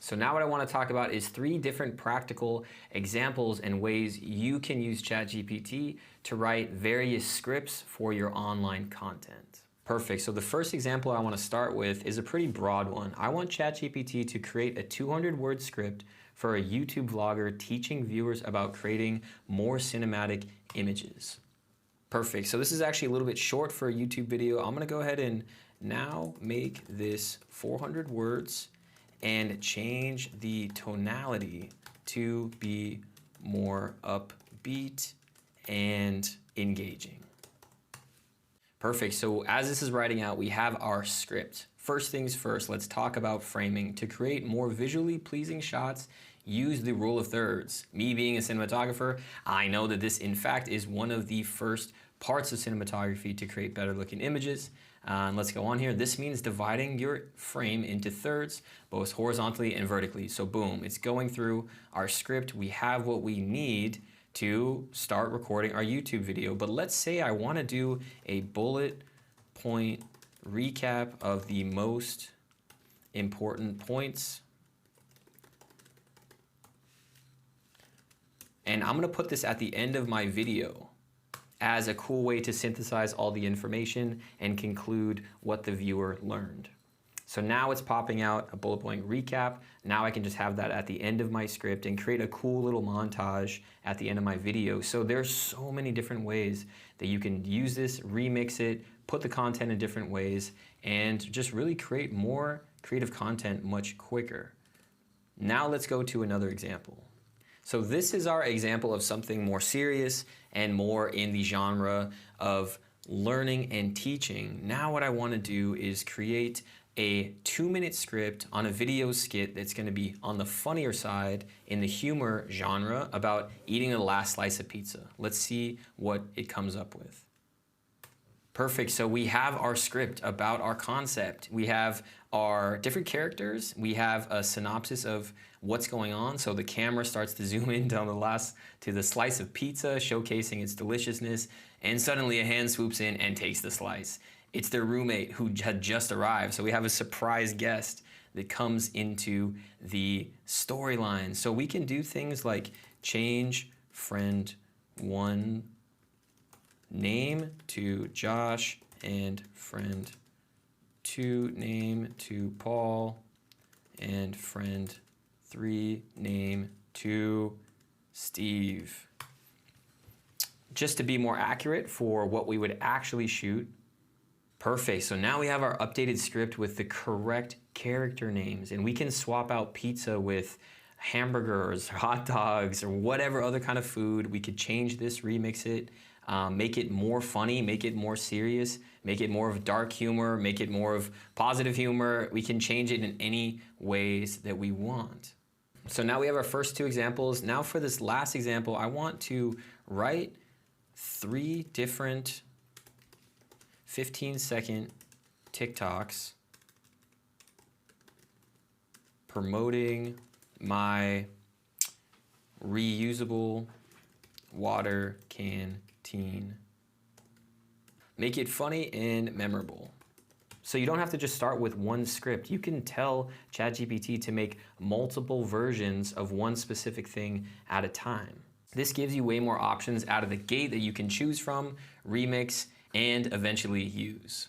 So now what I want to talk about is 3 different practical examples and ways you can use ChatGPT to write various scripts for your online content. Perfect. So the first example I want to start with is a pretty broad one. I want ChatGPT to create a 200-word script for a YouTube vlogger teaching viewers about creating more cinematic images. Perfect. So this is actually a little bit short for a YouTube video. I'm going to go ahead and now make this 400 words and change the tonality to be more upbeat and engaging. Perfect. So as this is writing out, we have our script. First things first, let's talk about framing. To create more visually pleasing shots, use the rule of thirds. Me being a cinematographer, I know that this in fact is one of the first parts of cinematography to create better looking images. Let's go on here. This means dividing your frame into thirds, both horizontally and vertically. So boom, it's going through our script. We have what we need to start recording our YouTube video. But let's say I want to do a bullet point recap of the most important points. And I'm going to put this at the end of my video as a cool way to synthesize all the information and conclude what the viewer learned. So now it's popping out a bullet point recap. Now I can just have that at the end of my script and create a cool little montage at the end of my video. So there's so many different ways that you can use this, remix it, put the content in different ways, and just really create more creative content much quicker. Now let's go to another example. So this is our example of something more serious and more in the genre of learning and teaching. Now what I want to do is create a 2-minute script on a video skit that's going to be on the funnier side in the humor genre about eating the last slice of pizza. Let's see what it comes up with. Perfect. So we have our script about our concept. We have our different characters. We have a synopsis of what's going on. So the camera starts to zoom in down to the slice of pizza, showcasing its deliciousness. And suddenly a hand swoops in and takes the slice. It's their roommate who had just arrived. So we have a surprise guest that comes into the storyline. So we can do things like change friend 1 name to Josh and friend 2 name to Paul and friend 3 name to Steve. Just to be more accurate for what we would actually shoot. Perfect. So now we have our updated script with the correct character names, and we can swap out pizza with hamburgers, hot dogs, or whatever other kind of food. We could change this, remix it, make it more funny, make it more serious, make it more of dark humor, make it more of positive humor. We can change it in any ways that we want. So now we have our first 2 examples. Now for this last example, I want to write 3 different 15-second TikToks promoting my reusable water canteen. Make it funny and memorable. So you don't have to just start with one script. You can tell ChatGPT to make multiple versions of one specific thing at a time. This gives you way more options out of the gate that you can choose from, remix, and eventually use.